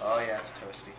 Oh yeah, it's toasty.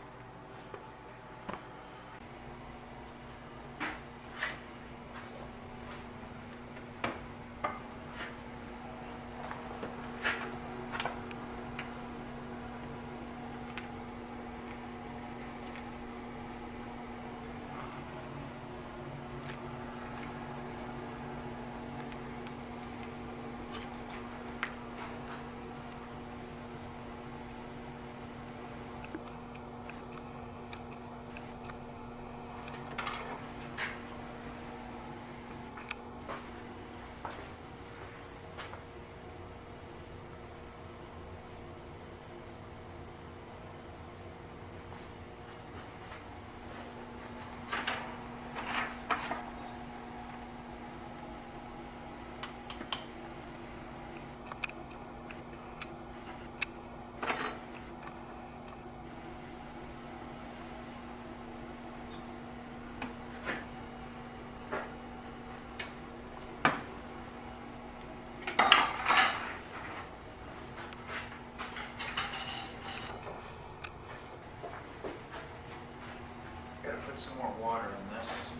Gotta put some more water in this.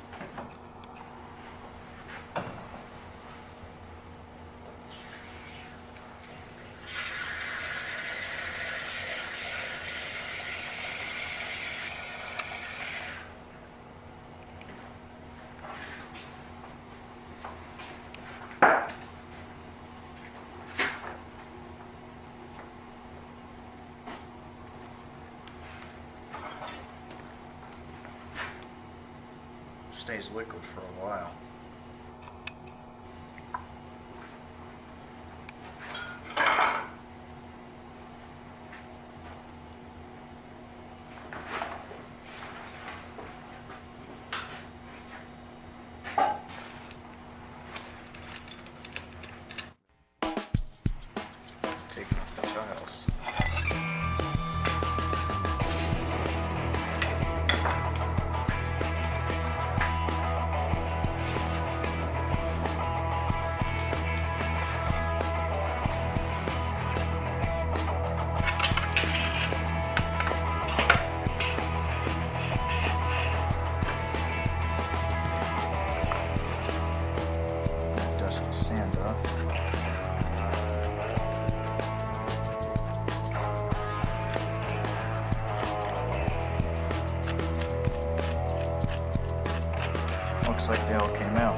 Stays liquid for a while. Taking off the tiles. Dust the sand off. Looks like they all came out.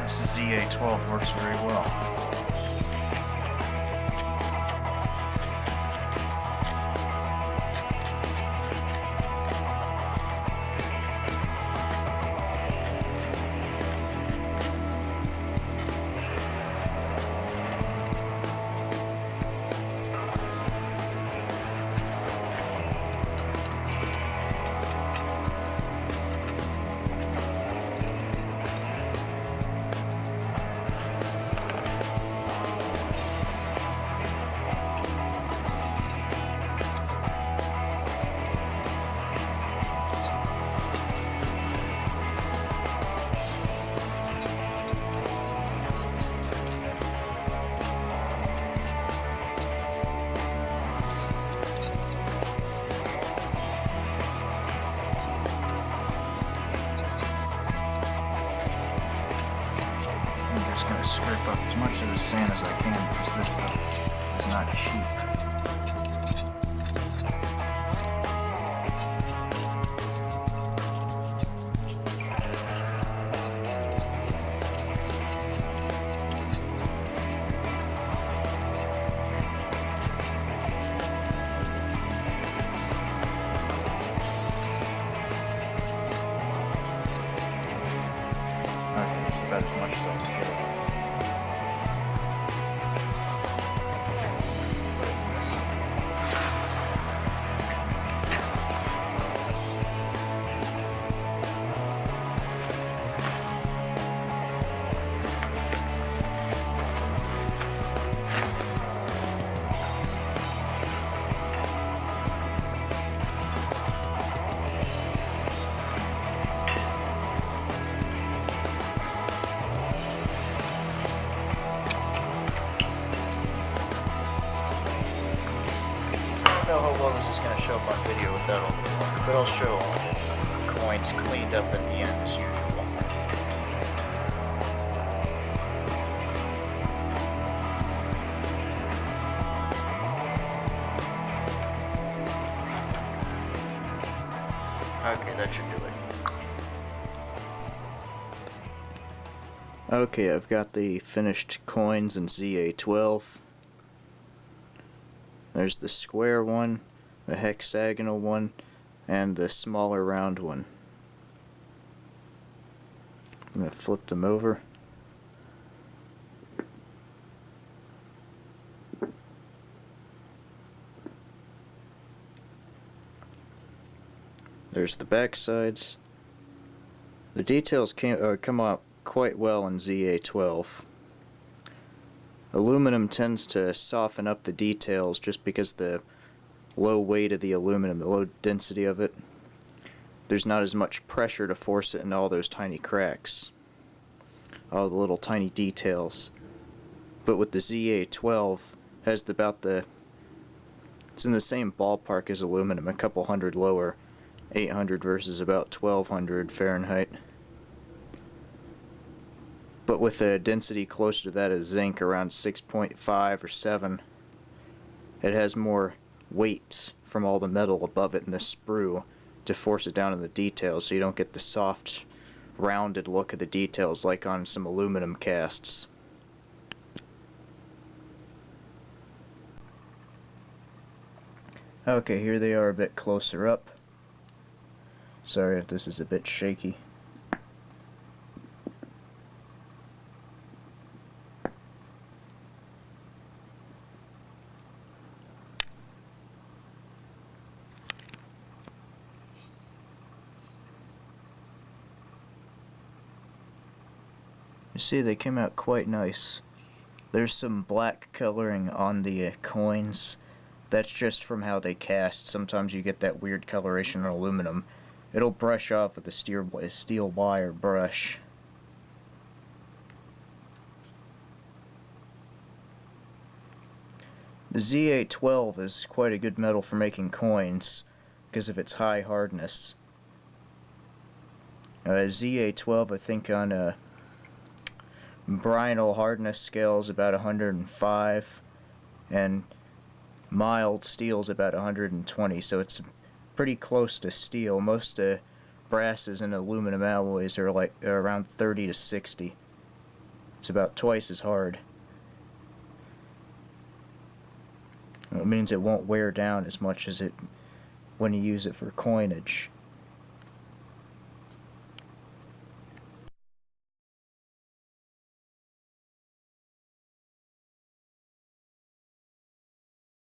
This ZA12 works very well. Scrape up as much of the sand as I can because this stuff is not cheap. Okay, that's about as much as I can get. don't know how well this is going to show up on video without all the water, but I'll show all the coins cleaned up at the end as usual. Okay, that should do it. Okay, I've got the finished coins in ZA12. There's the square one, the hexagonal one, and the smaller round one. I'm going to flip them over. There's the back sides. The details come out quite well in ZA12. Aluminum tends to soften up the details just because the low weight of the aluminum, the low density of it. There's not as much pressure to force it in all those tiny cracks, all the little tiny details. But with the ZA12, has it's in the same ballpark as aluminum, a couple hundred lower, 800 versus about 1200 Fahrenheit. But with a density closer to that of zinc, around 6.5 or 7, it has more weight from all the metal above it in the sprue to force it down in the details, so you don't get the soft, rounded look of the details like on some aluminum casts. Okay, here they are a bit closer up. Sorry if this is a bit shaky. You see, they came out quite nice. There's some black coloring on the coins. That's just from how they cast. Sometimes you get that weird coloration on aluminum. It'll brush off with a steel wire brush. The ZA12 is quite a good metal for making coins because of its high hardness. ZA12, I think on Brinell hardness scale is about 105, and mild steel is about 120, so it's pretty close to steel. Most brasses and aluminum alloys are around 30 to 60. It's about twice as hard. It means it won't wear down as much as it when you use it for coinage.